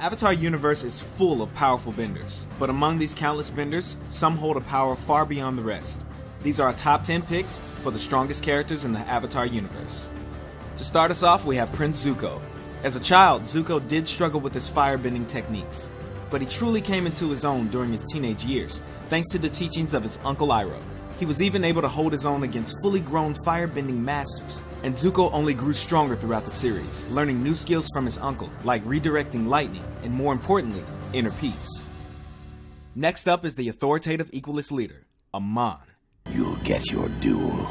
Avatar universe is full of powerful benders, but among these countless benders, some hold a power far beyond the rest. These are our top 10 picks for the strongest characters in the Avatar universe. To start us off, we have Prince Zuko. As a child, Zuko did struggle with his firebending techniques, but he truly came into his own during his teenage years, thanks to the teachings of his uncle Iroh. He was even able to hold his own against fully grown firebending masters, and Zuko only grew stronger throughout the series, learning new skills from his uncle, like redirecting lightning, and more importantly, inner peace. Next up is the authoritative equalist leader, Amon. You'll get your duel,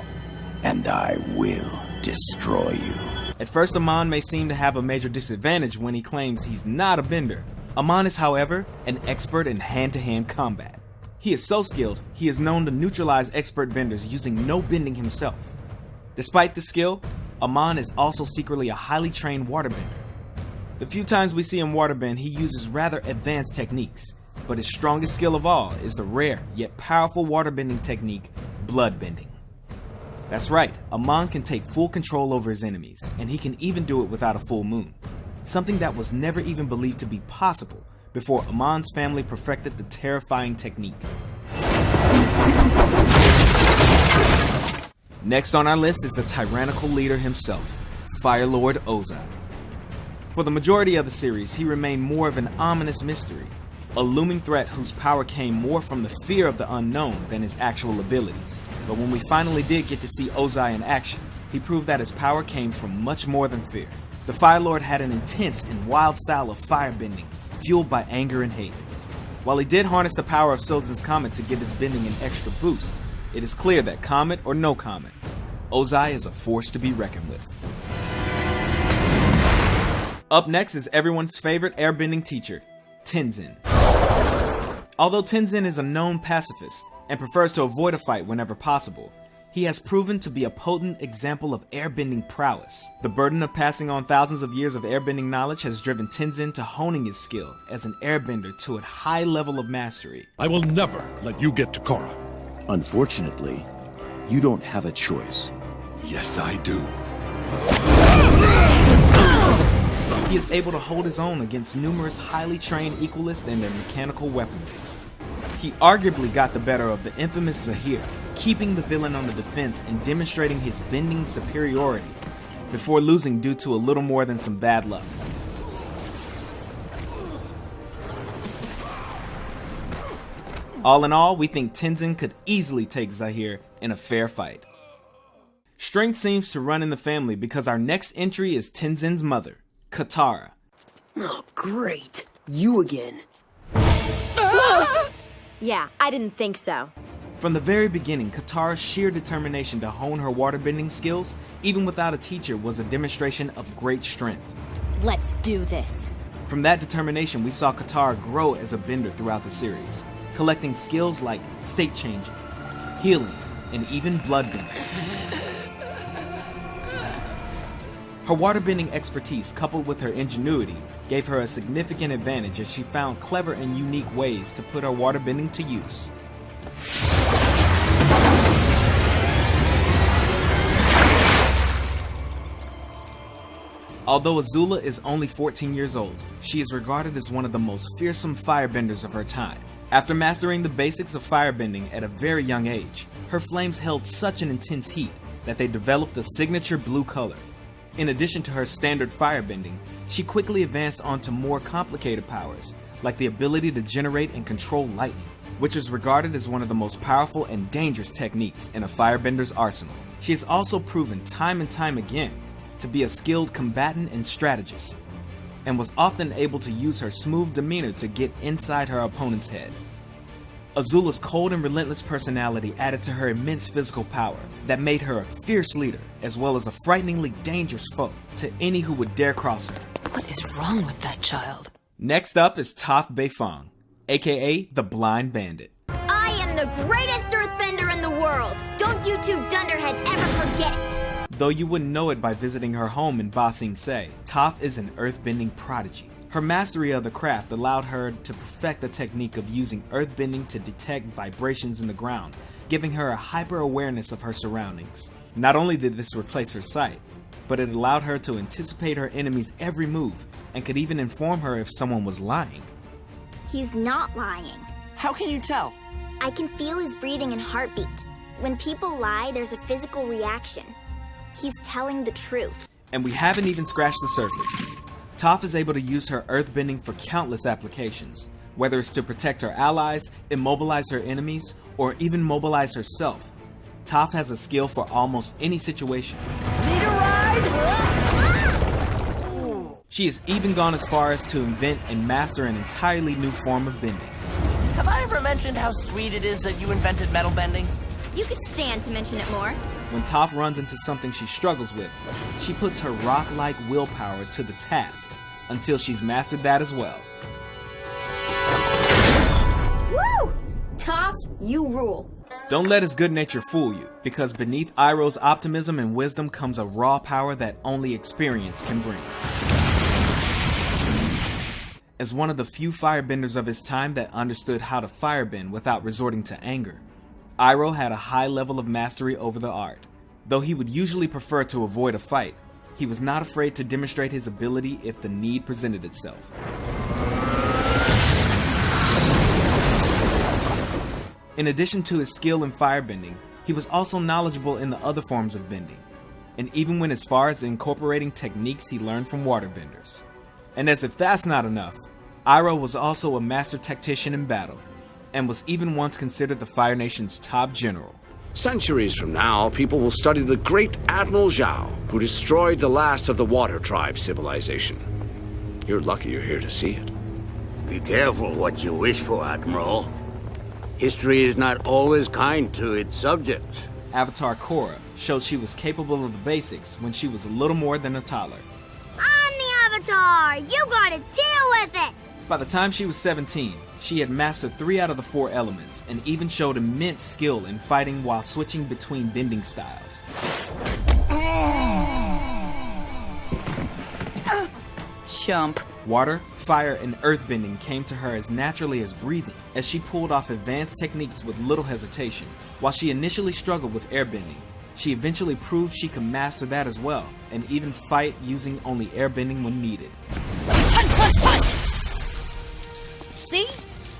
and I will destroy you. At first, Amon may seem to have a major disadvantage when he claims he's not a bender. Amon is, however, an expert in hand-to-hand combat. He is so skilled, he is known to neutralize expert benders using no bending himself. Despite the skill, Amon is also secretly a highly trained waterbender. The few times we see him waterbend, he uses rather advanced techniques, but his strongest skill of all is the rare yet powerful waterbending technique, bloodbending. That's right, Amon can take full control over his enemies, and he can even do it without a full moon. Something that was never even believed to be possible before Amon's family perfected the terrifying technique. Next on our list is the tyrannical leader himself, Fire Lord Ozai. For the majority of the series, he remained more of an ominous mystery, a looming threat whose power came more from the fear of the unknown than his actual abilities. But when we finally did get to see Ozai in action, he proved that his power came from much more than fear. The Fire Lord had an intense and wild style of firebending, fueled by anger and hate. While he did harness the power of Sylvan's Comet to give his bending an extra boost, it is clear that comet or no comet, Ozai is a force to be reckoned with. Up next is everyone's favorite airbending teacher, Tenzin. Although Tenzin is a known pacifist and prefers to avoid a fight whenever possible, he has proven to be a potent example of airbending prowess. The burden of passing on thousands of years of airbending knowledge has driven Tenzin to honing his skill as an airbender to a high level of mastery. I will never let you get to Korra. Unfortunately, you don't have a choice. Yes, I do. He is able to hold his own against numerous highly trained equalists and their mechanical weaponry. He arguably got the better of the infamous Zahir, keeping the villain on the defense and demonstrating his bending superiority, before losing due to a little more than some bad luck. All in all, we think Tenzin could easily take Zahir in a fair fight. Strength seems to run in the family because our next entry is Tenzin's mother, Katara. Oh, great. You again. Yeah, I didn't think so. From the very beginning, Katara's sheer determination to hone her waterbending skills, even without a teacher, was a demonstration of great strength. Let's do this. From that determination, we saw Katara grow as a bender throughout the series, collecting skills like state changing, healing, and even bloodbending. Her waterbending expertise, coupled with her ingenuity, gave her a significant advantage as she found clever and unique ways to put her waterbending to use. Although Azula is only 14 years old, she is regarded as one of the most fearsome firebenders of her time. After mastering the basics of firebending at a very young age, her flames held such an intense heat that they developed a signature blue color. In addition to her standard firebending, she quickly advanced onto more complicated powers, like the ability to generate and control lightning, which is regarded as one of the most powerful and dangerous techniques in a firebender's arsenal. She has also proven time and time again to be a skilled combatant and strategist, and was often able to use her smooth demeanor to get inside her opponent's head. Azula's cold and relentless personality added to her immense physical power that made her a fierce leader, as well as a frighteningly dangerous foe to any who would dare cross her. What is wrong with that child? Next up is Toph Beifong, aka the Blind Bandit. I am the greatest earthbender in the world! Don't you two dunderheads ever forget it! Though you wouldn't know it by visiting her home in Ba Sing Se, Toph is an earthbending prodigy. Her mastery of the craft allowed her to perfect the technique of using earthbending to detect vibrations in the ground, giving her a hyper-awareness of her surroundings. Not only did this replace her sight, but it allowed her to anticipate her enemy's every move and could even inform her if someone was lying. He's not lying. How can you tell? I can feel his breathing and heartbeat. When people lie, there's a physical reaction. He's telling the truth. And we haven't even scratched the surface. Toph is able to use her earthbending for countless applications, whether it's to protect her allies, immobilize her enemies, or even mobilize herself. Toph has a skill for almost any situation. Need a ride? She has even gone as far as to invent and master an entirely new form of bending. Have I ever mentioned how sweet it is that you invented metal bending? You could stand to mention it more. When Toph runs into something she struggles with, she puts her rock-like willpower to the task until she's mastered that as well. Woo! Toph, you rule. Don't let his good nature fool you, because beneath Iroh's optimism and wisdom comes a raw power that only experience can bring. As one of the few firebenders of his time that understood how to firebend without resorting to anger, Iroh had a high level of mastery over the art. Though he would usually prefer to avoid a fight, he was not afraid to demonstrate his ability if the need presented itself. In addition to his skill in firebending, he was also knowledgeable in the other forms of bending, and even went as far as incorporating techniques he learned from waterbenders. And as if that's not enough, Iroh was also a master tactician in battle, and was even once considered the Fire Nation's top general. Centuries from now, people will study the great Admiral Zhao, who destroyed the last of the Water Tribe civilization. You're lucky you're here to see it. Be careful what you wish for, Admiral. History is not always kind to its subjects. Avatar Korra showed she was capable of the basics when she was a little more than a toddler. I'm the Avatar! You gotta deal with it! By the time she was 17, she had mastered 3 out of the 4 elements and even showed immense skill in fighting while switching between bending styles. Chump. Water, fire, and earthbending came to her as naturally as breathing, as she pulled off advanced techniques with little hesitation. While she initially struggled with airbending, she eventually proved she could master that as well, and even fight using only airbending when needed. See?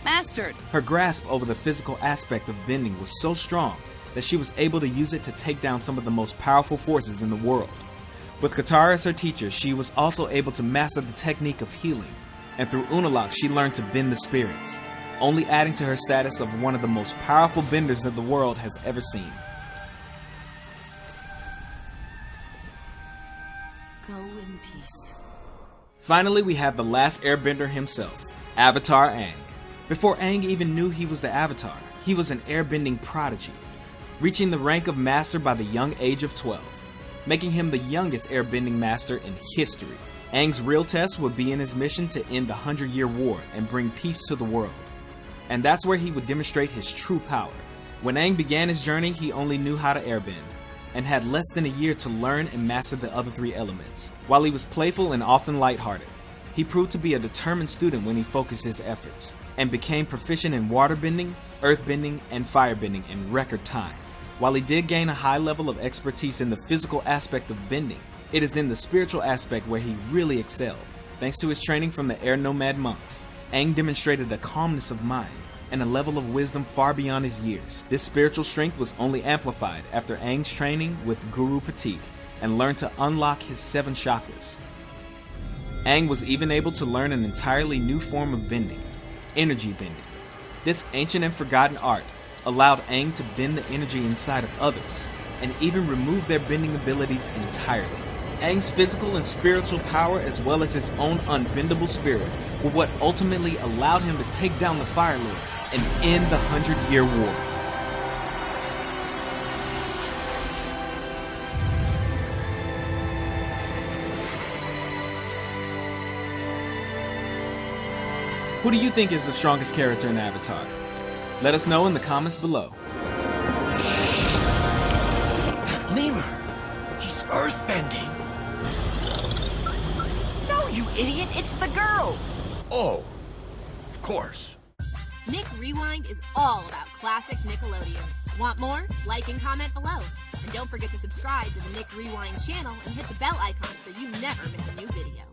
Mastered. Her grasp over the physical aspect of bending was so strong that she was able to use it to take down some of the most powerful forces in the world. With Katara as her teacher, she was also able to master the technique of healing, and through Unalaq she learned to bend the spirits, only adding to her status of one of the most powerful benders that the world has ever seen. Go in peace. Finally, we have the last airbender himself, Avatar Aang. Before Aang even knew he was the Avatar, he was an airbending prodigy, reaching the rank of master by the young age of 12, making him the youngest airbending master in history. Aang's real test would be in his mission to end the 100-Year War and bring peace to the world. And that's where he would demonstrate his true power. When Aang began his journey, he only knew how to airbend, and had less than a year to learn and master the other 3 elements. While he was playful and often lighthearted, he proved to be a determined student when he focused his efforts, and became proficient in waterbending, earthbending, and firebending in record time. While he did gain a high level of expertise in the physical aspect of bending, it is in the spiritual aspect where he really excelled. Thanks to his training from the Air Nomad monks, Aang demonstrated a calmness of mind and a level of wisdom far beyond his years. This spiritual strength was only amplified after Aang's training with Guru Patik and learned to unlock his 7 chakras. Aang was even able to learn an entirely new form of bending, energy bending. This ancient and forgotten art allowed Aang to bend the energy inside of others, and even remove their bending abilities entirely. Aang's physical and spiritual power, as well as his own unbendable spirit, were what ultimately allowed him to take down the Fire Lord and end the 100-Year War. Who do you think is the strongest character in Avatar? Let us know in the comments below. That lemur! He's earthbending! No, you idiot! It's the girl! Oh, of course. Nick Rewind is all about classic Nickelodeon. Want more? Like and comment below. And don't forget to subscribe to the Nick Rewind channel and hit the bell icon so you never miss a new video.